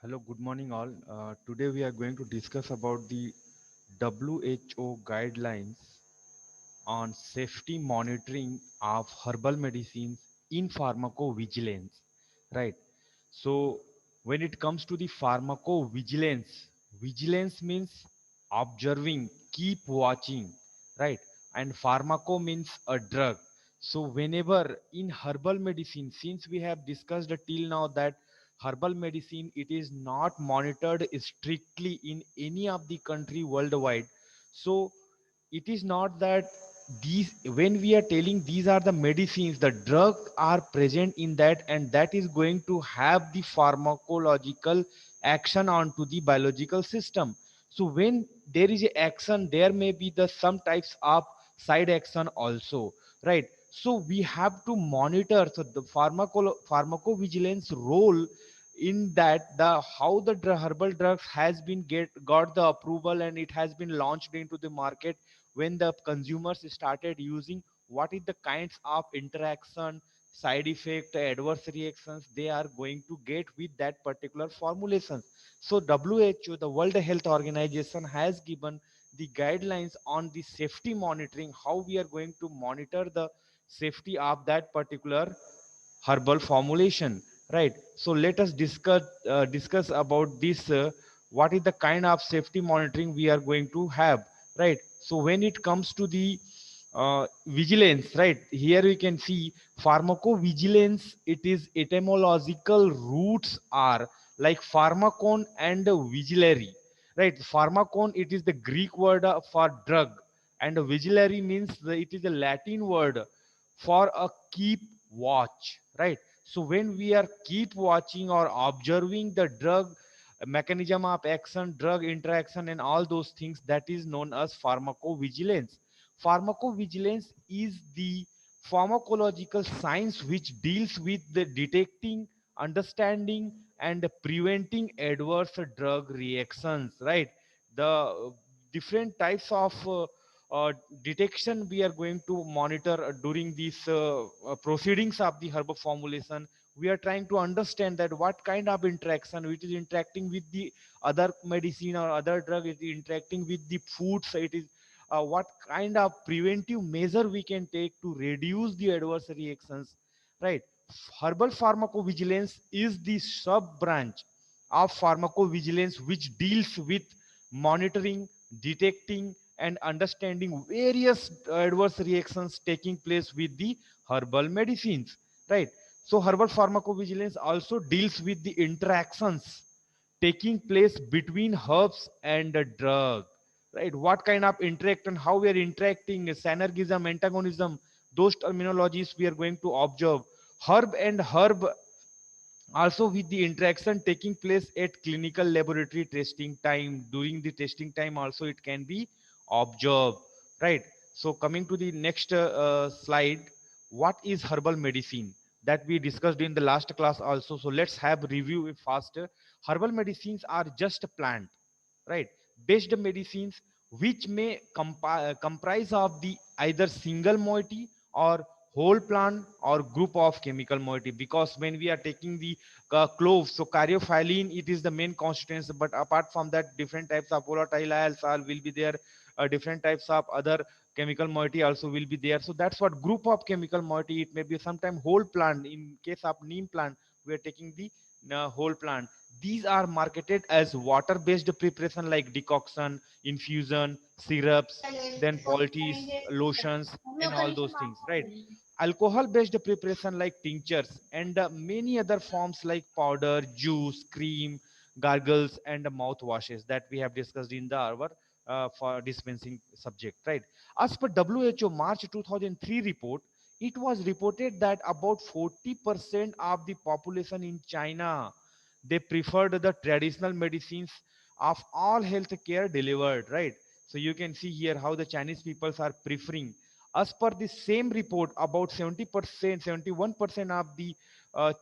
Hello, good morning all. Today we are going to discuss about the WHO guidelines on safety monitoring of herbal medicines in pharmacovigilance, right? So when it comes to the pharmacovigilance, vigilance means observing, keep watching, right? And pharmaco means a drug. So whenever in herbal medicine, since we have discussed till now that herbal medicine it is not monitored strictly in any of the country worldwide. So it is not that these, when we are telling these are the medicines, the drugs are present in that, and that is going to have the pharmacological action onto the biological system. So when there is a action, there may be the some types of side action also, right? So we have to monitor. So the pharmacovigilance role in that, the how the herbal drugs has been get got the approval and it has been launched into the market, when the consumers started using, what is the kinds of interaction, side effect, adverse reactions they are going to get with that particular formulation. So WHO, the World Health Organization, has given the guidelines on the safety monitoring, how we are going to monitor the safety of that particular herbal formulation, right? So let us discuss about this, what is the kind of safety monitoring we are going to have, right? So when it comes to the vigilance, right, here we can see pharmacovigilance, it is etymological roots are like pharmacon and vigilary, right? Pharmacon, it is the Greek word for drug, and vigilary means it is a Latin word for a keep watch, right? So when we are keep watching or observing the drug mechanism of action, drug interaction, and all those things, that is known as pharmacovigilance. Pharmacovigilance is the pharmacological science which deals with the detecting, understanding, and preventing adverse drug reactions, right? The different types of uh, detection we are going to monitor during these proceedings of the herbal formulation. We are trying to understand that what kind of interaction which is interacting with the other medicine or other drug, is interacting with the foods, it is what kind of preventive measure we can take to reduce the adverse reactions, right? Herbal pharmacovigilance is the sub branch of pharmacovigilance which deals with monitoring, detecting, and understanding various adverse reactions taking place with the herbal medicines, right? So herbal pharmacovigilance also deals with the interactions taking place between herbs and a drug, right? What kind of interaction, how we are interacting, synergism, antagonism, those terminologies we are going to observe. Herb and herb also with the interaction taking place at clinical laboratory testing time, during the testing time also it can be observed, right? So coming to the next slide, what is herbal medicine, that we discussed in the last class also. So let's have review it faster. Herbal medicines are just a plant, right, based medicines which may comprise of the either single moiety or whole plant or group of chemical moiety. Because when we are taking the cloves, so caryophyllene it is the main constituents, but apart from that different types of volatile are will be there, different types of other chemical moiety also will be there. So that's what group of chemical moiety, it may be sometime whole plant. In case of neem plant, we are taking the whole plant. These are marketed as water based preparation like decoction, infusion, syrups, then poultice, lotions, and all those things, right? Alcohol based preparation like tinctures, and many other forms like powder, juice, cream, gargles, and mouthwashes that we have discussed in the our for dispensing subject, right? As per WHO March 2003 report, it was reported that about 40% of the population in China, they preferred the traditional medicines of all healthcare delivered, right? So you can see here how the Chinese peoples are preferring. As per the same report, about 70%, 71% of the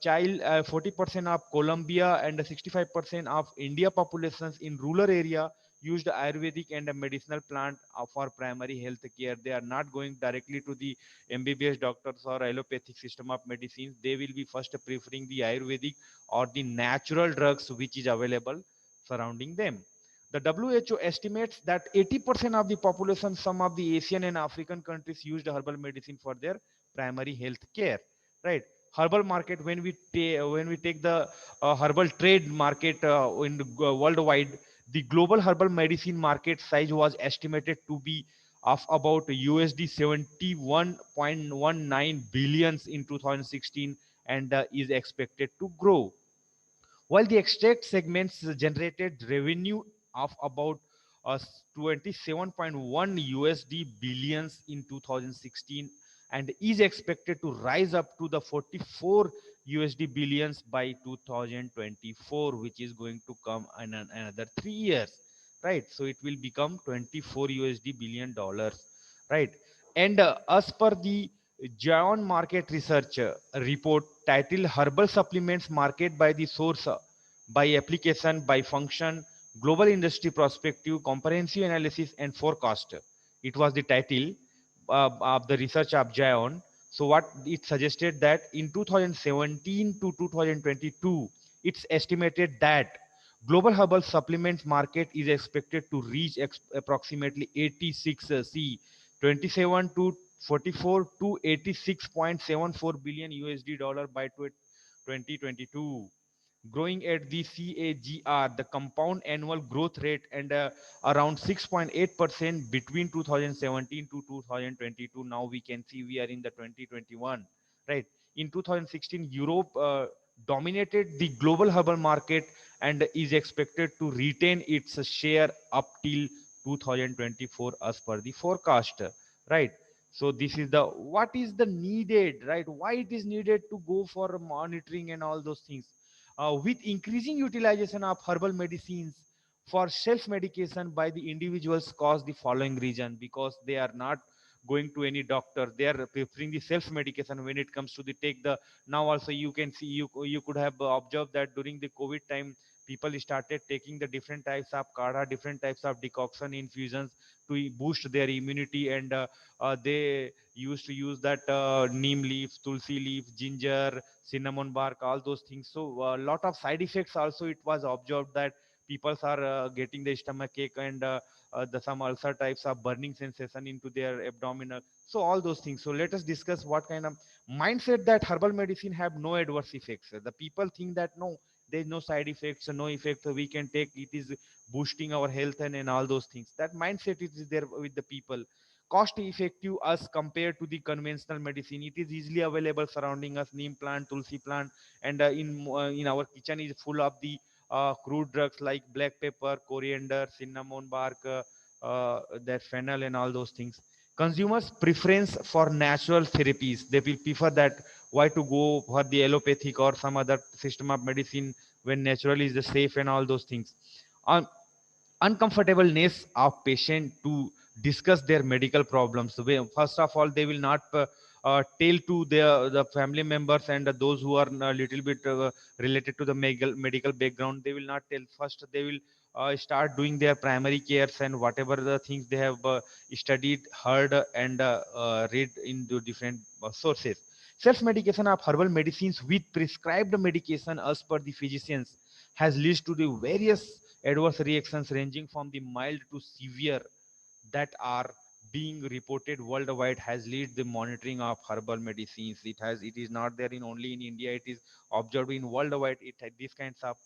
child, 40% of Colombia, and 65% of India populations in rural area used Ayurvedic and a medicinal plant for primary health care. They are not going directly to the MBBS doctors or allopathic system of medicines. They will be first preferring the Ayurvedic or the natural drugs which is available surrounding them. The WHO estimates that 80% of the population, some of the Asian and African countries used herbal medicine for their primary health care, right? Herbal market, when we take the herbal trade market in the worldwide, the global herbal medicine market size was estimated to be of about USD 71.19 billions in 2016, and is expected to grow, while the extract segments generated revenue of about 27.1 USD billions in 2016, and is expected to rise up to the 44 USD billions by 2024, which is going to come in another 3 years, right? So it will become 24 USD billion dollars, right? And as per the Gion Market Research report titled Herbal Supplements Market by the Source, by Application, by Function, Global Industry Perspective, Comprehensive Analysis and Forecast. It was the title of the research of Gion. So what it suggested that in 2017 to 2022, it's estimated that global herbal supplements market is expected to reach approximately 86 C 27 to 44 to 86.74 billion USD dollar by 2022, growing at the CAGR, the compound annual growth rate, and around 6.8% between 2017 to 2022. Now we can see we are in the 2021, right? In 2016, Europe dominated the global herbal market and is expected to retain its share up till 2024 as per the forecast, right? So this is the what is the needed, right? Why it is needed to go for monitoring and all those things. With increasing utilization of herbal medicines for self medication by the individuals cause the following reason, because they are not going to any doctor, they are preferring the self medication when it comes to the take the. Now also you can see, you could have observed that during the COVID time, people started taking the different types of kadha, different types of decoction infusions to boost their immunity, and they used to use that neem leaf, tulsi leaf, ginger, cinnamon bark, all those things. So a lot of side effects also it was observed that people are getting the stomach ache, and the some ulcer types of burning sensation into their abdominal. So all those things. So let us discuss what kind of mindset that herbal medicine have no adverse effects. The people think that no, there's no side effects, no effect we can take. It is boosting our health and all those things. That mindset is there with the people. Cost effective as compared to the conventional medicine. It is easily available surrounding us. Neem plant, tulsi plant, and in our kitchen is full of the crude drugs like black pepper, coriander, cinnamon bark, that fennel and all those things. Consumers preference for natural therapies. They will prefer that why to go for the allopathic or some other system of medicine when natural is the safe and all those things. Um, Uncomfortableness of patient to discuss their medical problems. First of all, they will not tell to their the family members and those who are a little bit related to the medical background. They will not tell. First they will start doing their primary cares and whatever the things they have studied, heard, and read into different sources. Self medication of herbal medicines with prescribed medication as per the physicians has led to the various adverse reactions ranging from the mild to severe that are being reported worldwide. Has led the monitoring of herbal medicines. It is not there in only in India, it is observed in worldwide. These kinds of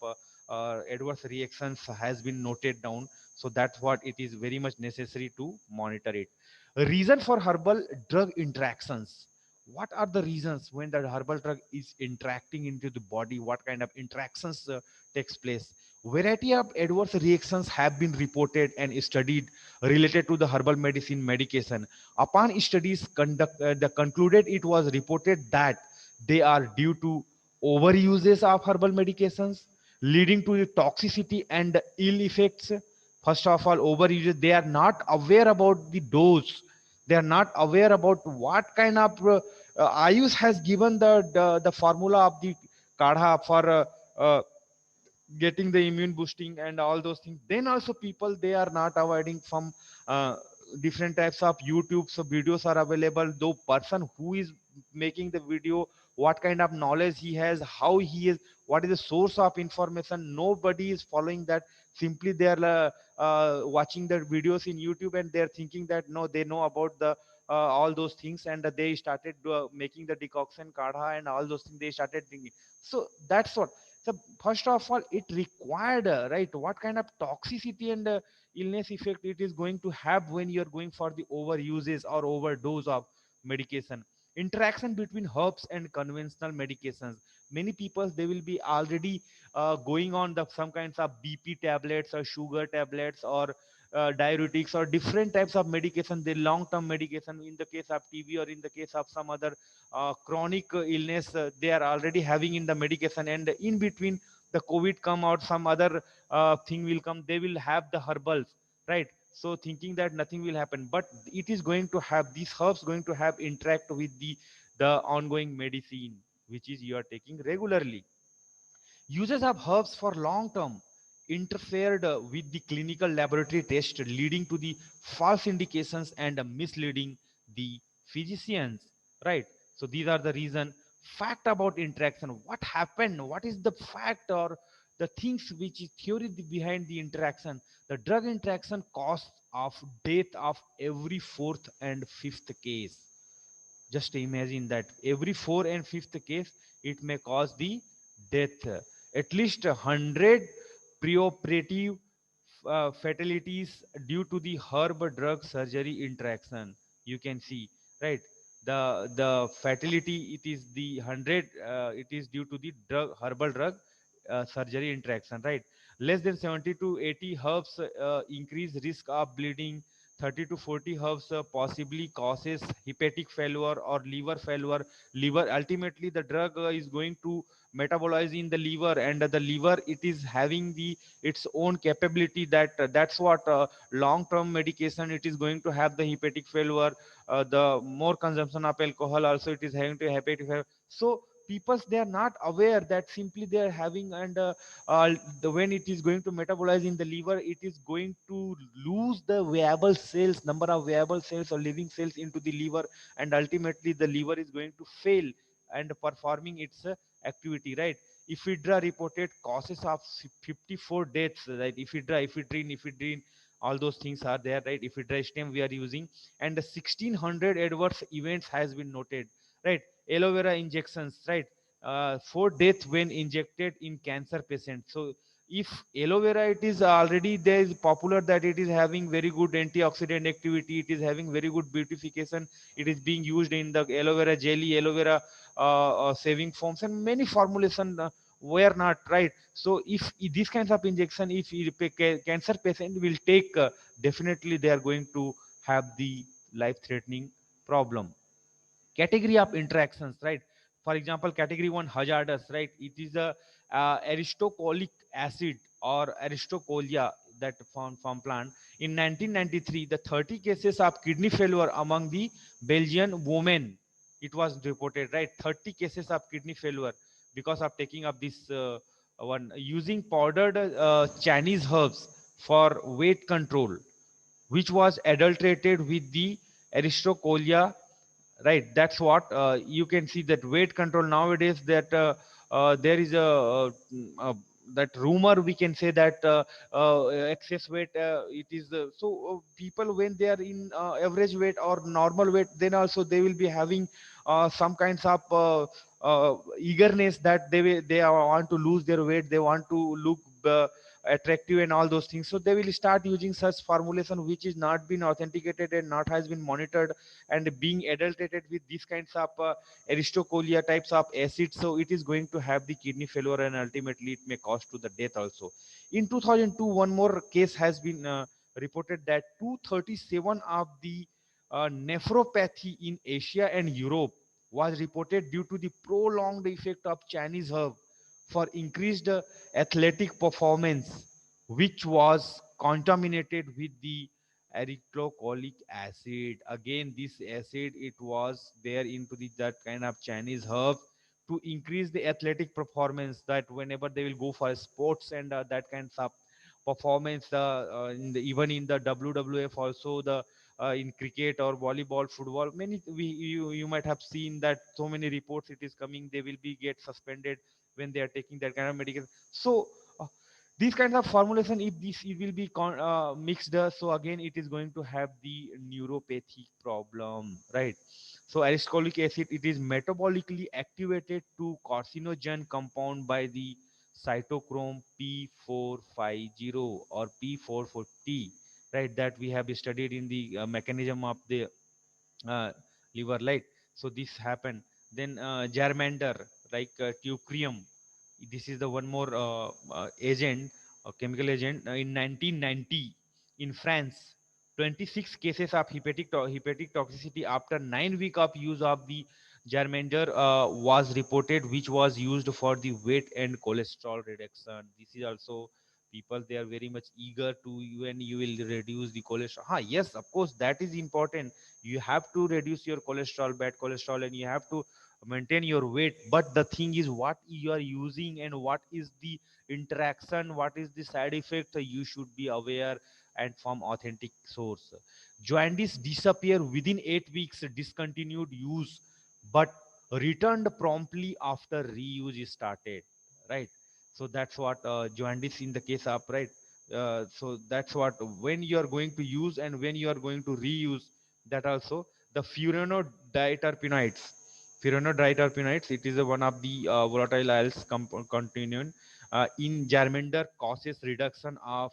adverse reactions has been noted down. So that's what it is very much necessary to monitor it. Reason for herbal drug interactions. What are the reasons when the herbal drug is interacting into the body? What kind of interactions takes place? Variety of adverse reactions have been reported and studied related to the herbal medicine medication. Upon studies concluded, it was reported that they are due to overuses of herbal medications, leading to the toxicity and ill effects. First of all, overuse. They are not aware about the dose. They are not aware about what kind of Ayush has given the formula of the kadha for getting the immune boosting and all those things. Then also people, they are not avoiding from uh, different types of youtube, so videos are available. Though person who is making the video, what kind of knowledge he has, how he is, what is the source of information, nobody is following that. Simply they are watching the videos in youtube and they are thinking that no, they know about the all those things, and they started making the decoction kadha and all those things they started drinking. So that's what. So first of all, it required, right, what kind of toxicity and illness effect it is going to have when you're going for the overuses or overdose of medication. Interaction between herbs and conventional medications. Many people, they will be already going on the some kinds of bp tablets or sugar tablets or diuretics or different types of medication, the long term medication. In the case of tb or in the case of some other chronic illness, they are already having in the medication, and in between the covid come out, some other thing will come, they will have the herbals, right? So thinking that nothing will happen, but it is going to have, these herbs going to have interact with the ongoing medicine which is you are taking regularly. Uses of herbs for long term interfered with the clinical laboratory test, leading to the false indications and misleading the physicians. Right. So these are the reason. Fact about interaction. What happened? What is the fact or the things which is theory behind the interaction? The drug interaction costs of death of every fourth and fifth case. Just imagine that every fourth and fifth case, it may cause the death. At least 100 preoperative fatalities due to the herb drug surgery interaction. You can see, right? The fatality, it is the 100. It is due to the herbal drug surgery interaction, right? Less than 70 to 80 herbs increase risk of bleeding. 30 to 40 herbs possibly causes hepatic failure or liver failure. Liver, ultimately the drug is going to metabolize in the liver, and the liver, it is having the its own capability, that that's what long term medication, it is going to have the hepatic failure. The more consumption of alcohol also, it is having to hepatic failure. So people, they are not aware that simply they are having, and when it is going to metabolize in the liver, it is going to lose the viable cells, number of viable cells or living cells into the liver, and ultimately the liver is going to fail and performing its activity, right? Ephedra reported causes of 54 deaths, right? Ephedrine, all those things are there, right? Ephedra stem we are using, and the 1600 adverse events has been noted, right? Aloe vera injections, right? For death when injected in cancer patients. So if aloe vera, it is already there is popular that it is having very good antioxidant activity, it is having very good beautification, it is being used in the aloe vera jelly, aloe vera saving forms, and many formulation were not, right? So if these kinds of injection, if a cancer patient will take, definitely they are going to have the life threatening problem. Category of interactions, right? For example, category 1, hazardous, right? It is a aristocolic acid or aristocolia, that found from plant. In 1993, the 30 cases of kidney failure among the Belgian women, it was reported, right? 30 cases of kidney failure because of taking up this one, using powdered Chinese herbs for weight control, which was adulterated with the aristocolia, right? That's what you can see, that weight control nowadays, that there is uh, that rumor, we can say that excess weight, it is people, when they are in average weight or normal weight, then also they will be having some kinds of eagerness, that they want to lose their weight, they want to look attractive and all those things, so they will start using such formulation which is not been authenticated and not has been monitored, and being adulterated with these kinds of aristocolia types of acids, so it is going to have the kidney failure, and ultimately it may cause to the death also. In 2002, one more case has been reported, that 237 of the nephropathy in Asia and Europe was reported due to the prolonged effect of Chinese herb for increased athletic performance, which was contaminated with the erythrocolic acid. Again, this acid, it was there into the that kind of Chinese herb, to increase the athletic performance, that whenever they will go for sports and that kind of performance, even in the WWF also, the in cricket or volleyball, football, many you might have seen that so many reports it is coming, they will be get suspended when they are taking that kind of medication. So uh, these kinds of formulation, if this it will be mixed, so again it is going to have the neuropathic problem, right? So aristolic acid, it is metabolically activated to carcinogen compound by the cytochrome P450 or P440, right? That we have studied in the mechanism of the uh, liver light. So this happened. Then germander, like teucrium, this is the one more agent, chemical agent. In 1990 in France, 26 cases of hepatic toxicity after 9 weeks of use of the germander was reported, which was used for the weight and cholesterol reduction. This is also, people they are very much eager to, when you will reduce the cholesterol. Yes, of course, that is important. You have to reduce your cholesterol, bad cholesterol, and you have to maintain your weight. But the thing is, what you are using and what is the interaction, what is the side effect, you should be aware, and from authentic source. Jaundice disappear within 8 weeks discontinued use, but returned promptly after reuse is started, right? So that's what jaundice in the case of, right? So that's what, when you are going to use and when you are going to reuse, that also. The furanoditerpenoids, it is one of the volatile oils continuum in germander, causes reduction of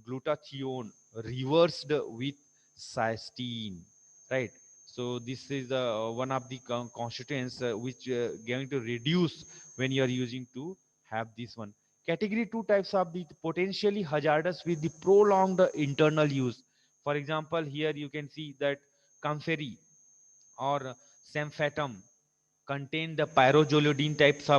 glutathione reversed with cysteine, right? So this is one of the constituents which going to reduce when you are using to have this one. Category 2 types of the potentially hazardous with the prolonged internal use. For example, here you can see that camphori or semfatum contain the pyrrolidine types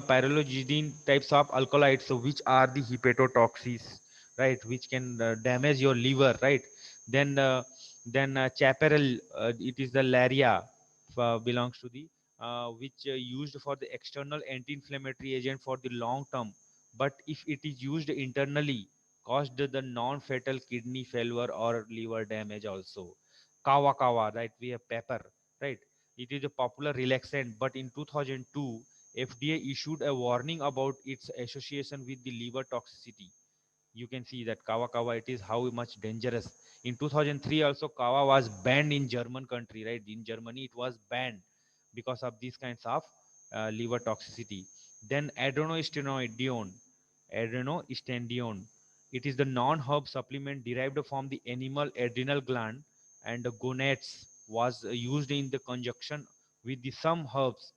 of alkaloids, so which are the hepatotoxins, right? Which can damage your liver, right? Then chaparral, it is the laria, belongs to the which used for the external anti-inflammatory agent for the long term, but if it is used internally, caused the non-fatal kidney failure or liver damage also. Kawa, right? We have pepper, right? It is a popular relaxant, but in 2002, FDA issued a warning about its association with the liver toxicity. You can see that kawa, it is how much dangerous. In 2003 also, kawa was banned in German country, right? In Germany it was banned because of these kinds of liver toxicity. Then adrenostenedione, it is the non-herb supplement derived from the animal adrenal gland and the gonads, was used in the conjunction with the some herbs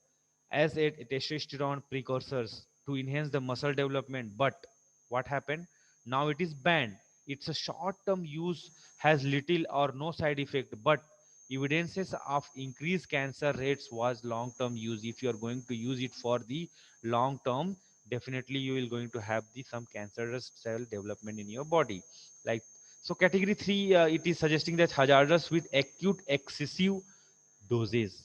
as a testosterone precursors to enhance the muscle development. But what happened? Now it is banned. It's a short term use, has little or no side effect, but evidences of increased cancer rates was long term use. If you are going to use it for the long term, definitely you will going to have the some cancerous cell development in your body. Like, so category 3, it is suggesting that hazardous with acute excessive doses.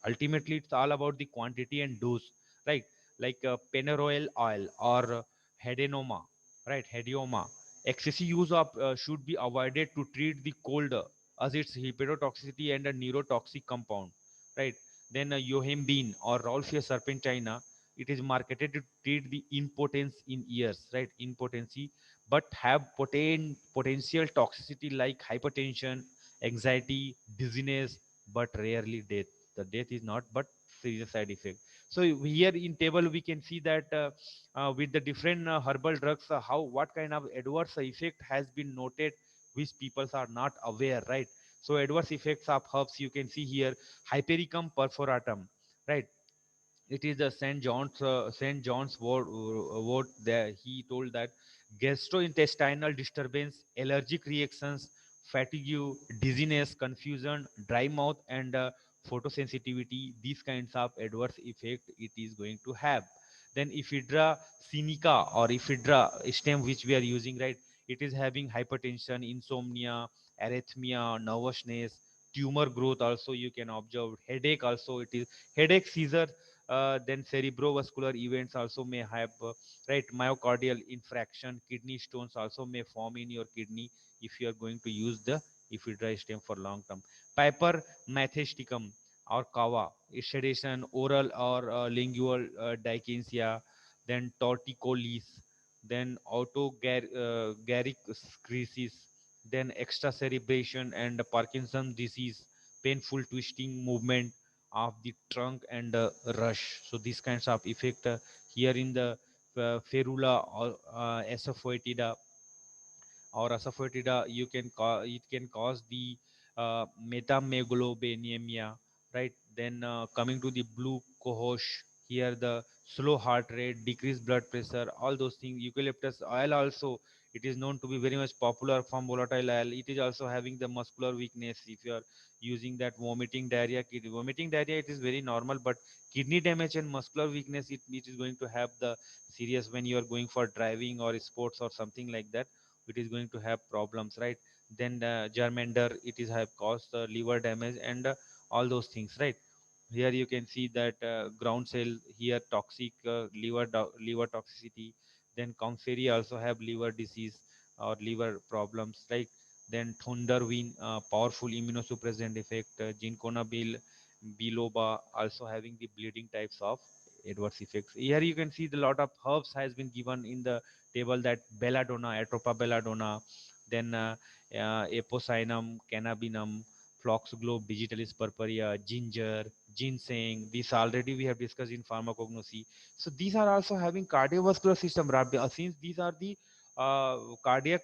Ultimately it's all about the quantity and dose, right? Like pennyroyal oil or hedenoma, right? Hedioma. Excessive use of should be avoided to treat the cold, as its hepatotoxicity and a neurotoxic compound, right? Then yohimbine or Rauwolfia serpentina, it is marketed to treat the impotence in ears, right? Impotency, but have potential toxicity like hypertension, anxiety, dizziness, but rarely death. The death is not, but serious side effect. So here in table we can see that with the different herbal drugs, how what kind of adverse effect has been noted, which people are not aware, right? So adverse effects of herbs, you can see here: Hypericum perforatum, right? It is the St. John's word there. He told that gastrointestinal disturbance, allergic reactions, fatigue, dizziness, confusion, dry mouth, and photosensitivity. These kinds of adverse effect it is going to have. Then Ephedra sinica or Ephedra stem, which we are using, right? It is having hypertension, insomnia, arrhythmia, nervousness, tumor growth. Also, you can observe headache. Also, it is headache, seizure, Then cerebrovascular events also may have, right, myocardial infraction, kidney stones also may form in your kidney if you are going to use the ephedrine for long term. Piper methysticum or kava, sedation, oral or lingual dyskinesia, then torticollis, then autogaric crisis, then extracerebration and Parkinson's disease, painful twisting movement of the trunk and rush. So these kinds of effect here in the ferula or esophageal or asafoetida, it can cause the metamegalobinemia, right? Then coming to the blue cohosh, here the slow heart rate, decreased blood pressure, all those things. Eucalyptus oil also, it is known to be very much popular from volatile oil. It is also having the muscular weakness. If you are using that vomiting diarrhea, it is very normal, but kidney damage and muscular weakness, it is going to have the serious when you are going for driving or sports or something like that. It is going to have problems, right? Then the germander, it is have caused liver damage and all those things, right? Here you can see that ground cell here toxic, liver toxicity. Then comfrey also have liver disease or liver problems, right? Then thunderwin, powerful immunosuppressant effect, ginkona biloba also having the bleeding types of adverse effects. Here you can see the lot of herbs has been given in the table, that belladonna, atropa belladonna, then apocyinum, cannabinum, foxglove, digitalis purpurea, ginger, ginseng. These already we have discussed in pharmacognosy. So these are also having cardiovascular system. Since these are the cardiac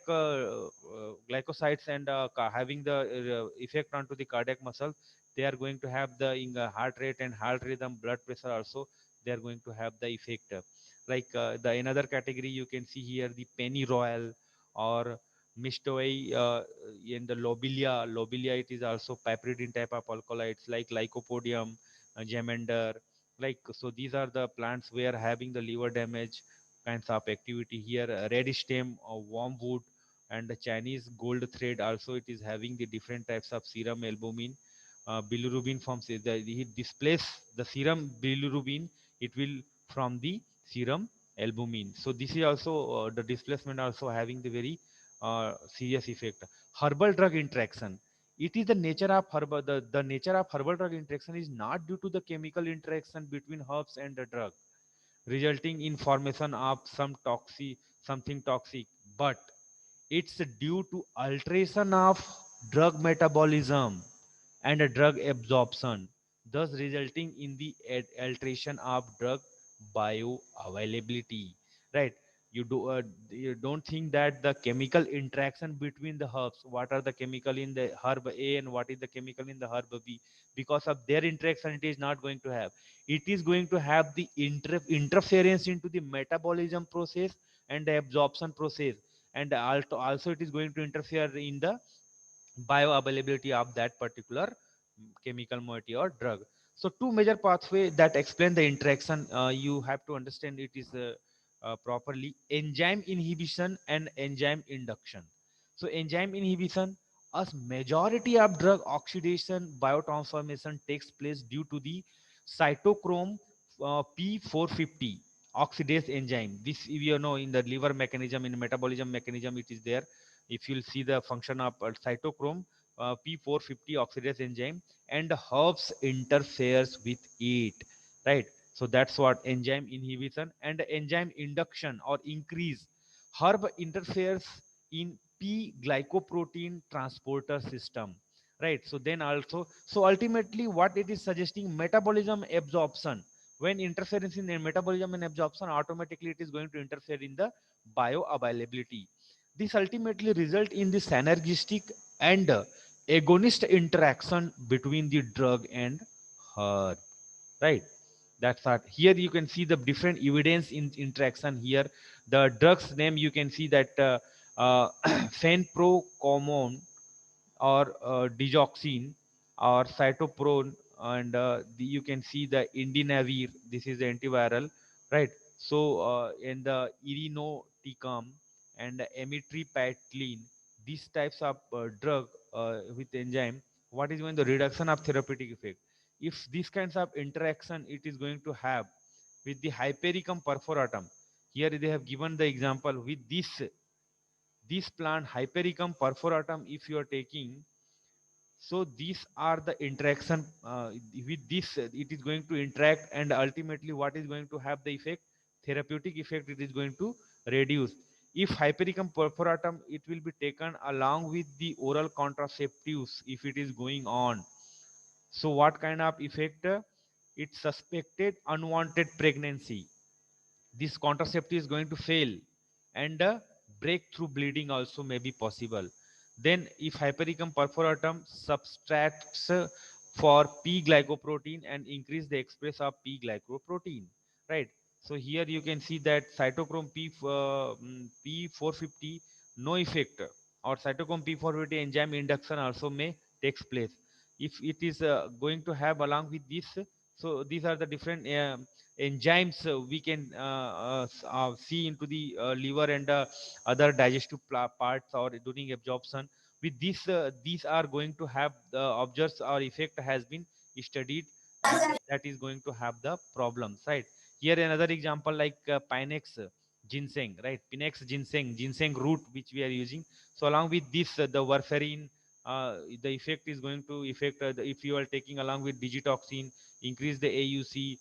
glycosides and having the effect onto the cardiac muscle, they are going to have the in the heart rate and heart rhythm, blood pressure also. They are going to have the effect. Like the another category you can see here, the penny royal or mistoi in the lobelia, it is also piperidine type of alkaloids like lycopodium, germander. Like, so these are the plants where having the liver damage kinds of activity here. Red stem or wormwood and the Chinese gold thread also, it is having the different types of serum albumin. Bilirubin forms it displace the serum bilirubin, it will from the serum albumin. So this is also the displacement also having the very serious effect. Herbal drug interaction, it is the nature of the nature of herbal drug interaction is not due to the chemical interaction between herbs and the drug resulting in formation of something toxic, but it's due to alteration of drug metabolism and a drug absorption, thus resulting in the alteration of drug bioavailability. Right? You don't think that the chemical interaction between the herbs, what are the chemical in the herb A and what is the chemical in the herb B, because of their interaction, it is not going to have. It is going to have the interference into the metabolism process and the absorption process, and also it is going to interfere in the bioavailability of that particular chemical moiety or drug. So two major pathway that explain the interaction, you have to understand it is properly: enzyme inhibition and enzyme induction. So enzyme inhibition, as majority of drug oxidation biotransformation takes place due to the cytochrome P450 oxidase enzyme. This, you know, in the liver mechanism, in metabolism mechanism, it is there. If you'll see the function of cytochrome P450 oxidase enzyme, and herbs interferes with it, right? So that's what enzyme inhibition and enzyme induction or increase. Herb interferes in P glycoprotein transporter system, right? So then also, so ultimately what it is suggesting, metabolism absorption. When interference in the metabolism and absorption, automatically it is going to interfere in the bioavailability. This ultimately result in the synergistic and agonist interaction between the drug and herb, right? That's that. Here you can see the different evidence in interaction. Here the drugs name, you can see that fenprocommone or digoxin or cytoprone, and you can see the indinavir, this is the antiviral, right? So in the irinotecan and the amitriptyline, these types of drug with enzyme, what is going the reduction of therapeutic effect. if these kinds of interaction it is going to have with the Hypericum perforatum. Here they have given the example with this plant Hypericum perforatum. If you are taking, so these are the interaction with this. It is going to interact, and ultimately, what is going to have the effect? Therapeutic effect. It is going to reduce. If Hypericum perforatum, it will be taken along with the oral contraceptives. If it is going on, so what kind of effect? It's suspected unwanted pregnancy. This contraceptive is going to fail, and breakthrough bleeding also may be possible. Then if Hypericum perforatum subtracts for P glycoprotein and increase the express of P glycoprotein, right? So here you can see that cytochrome P450 no effect, or cytochrome P450 enzyme induction also may takes place. If it is going to have along with this, so these are the different enzymes we can see into the liver and other digestive parts or during absorption. With this, these are going to have the objects or effect has been studied, and that is going to have the problems, right? Here another example like Pinex ginseng, right? Pinex ginseng root which we are using. So along with this, the warfarin, the effect is going to affect if you are taking along with digitoxin, increase the AUC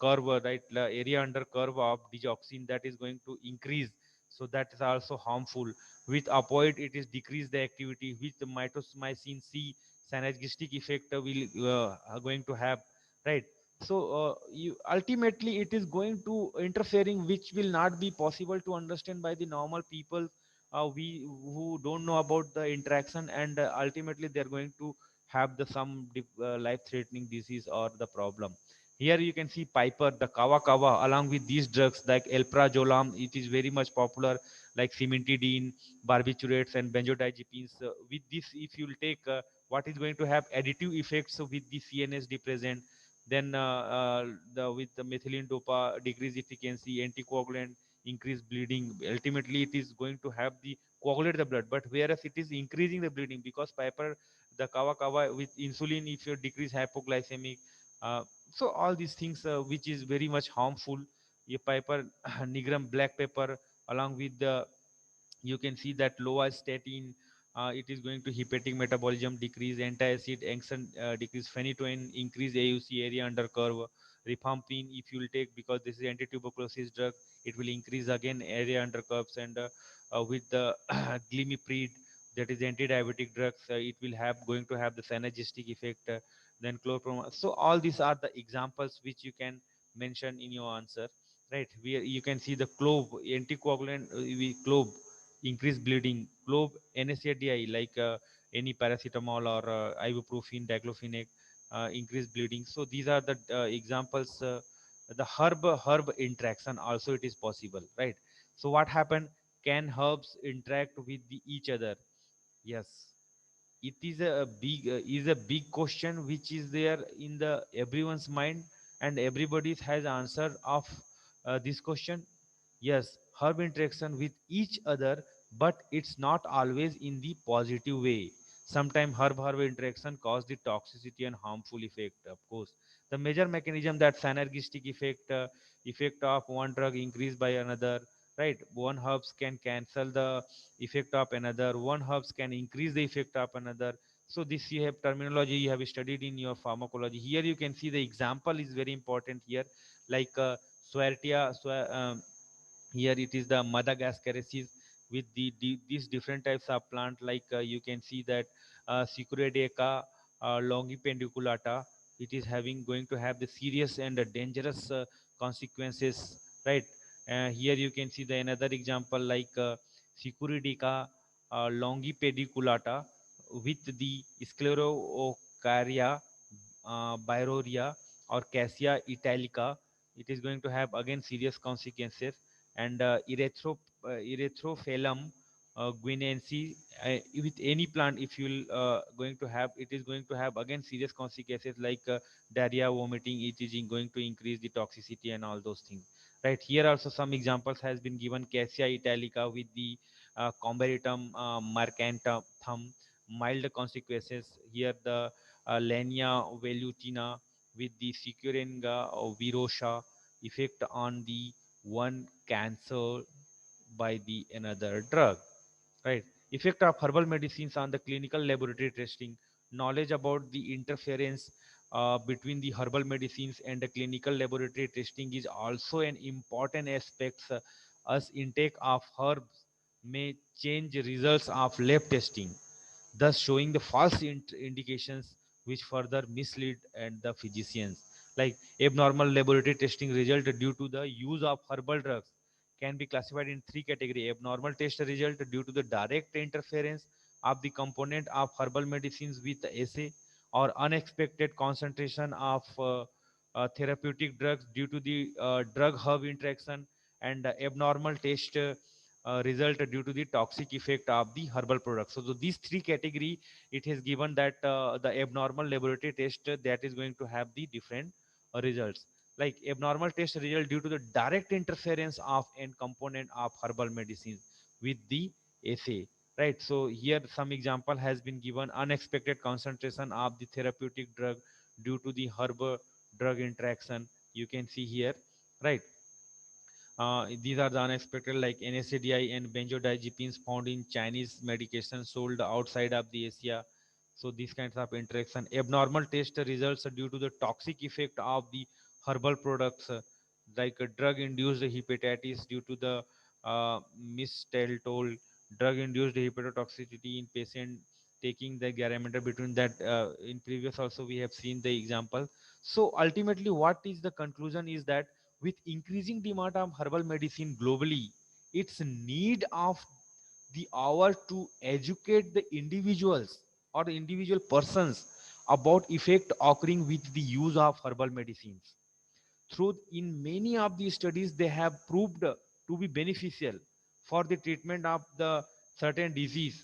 curve, right? The area under curve of digoxin, that is going to increase. So that is also harmful. With opioid, it is decrease the activity. With the mitosmycin C, synergistic effect will are going to have, right? So you ultimately it is going to interfering, which will not be possible to understand by the normal people. We who don't know about the interaction, and ultimately they are going to have the some life threatening disease or the problem. Here you can see Piper, the Kawa Kawa, along with these drugs like Elprazolam. It is very much popular, like cimetidine, barbiturates, and benzodiazepines. With this, if you will take, what is going to have additive effects with the CNSD present. Then with the methylene dopa, decrease efficacy, anticoagulant, increase bleeding. Ultimately, it is going to have the coagulate the blood, but whereas it is increasing the bleeding because Piper, the Kawa Kawa with insulin, if you decrease hypoglycemic. Uh, so all these things which is very much harmful. A Piper nigrum black pepper along with the, you can see that lovastatin, it is going to hepatic metabolism decrease, antacid action decrease, phenytoin increase AUC area under curve, rifampin if you will take, because this is anti-tuberculosis drug, it will increase again area under curves. And with the glimepiride, that is anti-diabetic drugs, it will have going to have the synergistic effect. Then chlorprom. So all these are the examples which you can mention in your answer, right? You can see the clove anticoagulant, clove increase bleeding, clove NSAID like any paracetamol or ibuprofen, diclofenac, increase bleeding. So these are the examples. The herb interaction also it is possible, right? So what happened? Can herbs interact with each other? Yes, it is a big question which is there in the everyone's mind, and everybody has answer of this question. Yes, herb interaction with each other, but it's not always in the positive way. Sometimes herb interaction cause the toxicity and harmful effect. Of course, the major mechanism that synergistic effect of one drug increased by another. Right, one herbs can cancel the effect of another. One herbs can increase the effect of another. So this you have terminology you have studied in your pharmacology. Here you can see the example is very important here, like Swartia, here it is the Madagascarensis with these different types of plant, like you can see that Cichurideca longipendiculata, it is having going to have the serious and dangerous consequences, right? Here you can see the another example like Cichurideca longipediculata with the Sclerocarya Byroria or Cassia italica. It is going to have again serious consequences. And Erythrophyllum guineensis, with any plant, if you will going to have, it is going to have again serious consequences like diarrhea, vomiting. It is going to increase the toxicity and all those things, right? Here also some examples has been given: Cassia italica with the Combaritum mercantum, mild consequences. Here the Lania velutina with the Securenga virosa effect on the one cancer by the another drug, right? Effect of herbal medicines on the clinical laboratory testing. Knowledge about the interference between the herbal medicines and the clinical laboratory testing is also an important aspect, as intake of herbs may change results of lab testing, thus showing the false indications which further mislead and the physicians. Like abnormal laboratory testing result due to the use of herbal drugs can be classified in three categories. Abnormal test result due to the direct interference of the component of herbal medicines with the assay, or unexpected concentration of therapeutic drugs due to the drug herb interaction, and abnormal test result due to the toxic effect of the herbal products. So these three category, it has given that the abnormal laboratory test that is going to have the different results. Like abnormal test result due to the direct interference of an component of herbal medicines with the assay, right? So here some example has been given: unexpected concentration of the therapeutic drug due to the herbal drug interaction, you can see here, right? These are the unexpected, like NSAID and benzodiazepines found in Chinese medication sold outside of the Asia. So these kinds of interaction. Abnormal test results are due to the toxic effect of the herbal products, like drug-induced hepatitis due to the mistletoe, drug-induced hepatotoxicity in patient taking the parameter between that. In previous also we have seen the example. So ultimately, what is the conclusion is that with increasing demand of herbal medicine globally, it's need of the hour to educate the individuals or the individual persons about effect occurring with the use of herbal medicines. Through in many of these studies, they have proved to be beneficial for the treatment of the certain disease.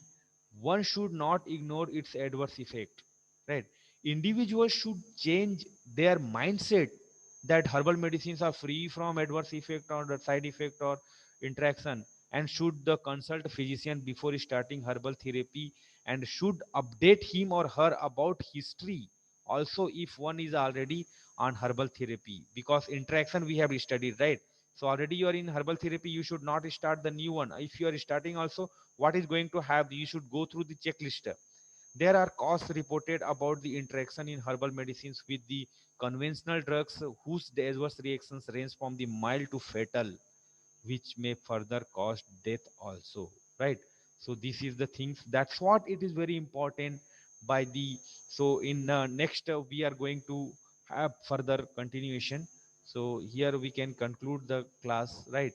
One should not ignore its adverse effect, right? Individuals should change their mindset that herbal medicines are free from adverse effect or the side effect or interaction, and should the consult physician before starting herbal therapy, and should update him or her about history also if one is already on herbal therapy, because interaction we have studied, right? So already you are in herbal therapy, you should not start the new one. If you are starting also, what is going to have, you should go through the checklist. There are costs reported about the interaction in herbal medicines with the conventional drugs whose adverse reactions range from the mild to fatal, which may further cause death also, right? So this is the things, that's what it is very important by the. So in next we are going to have further continuation. So here we can conclude the class, right?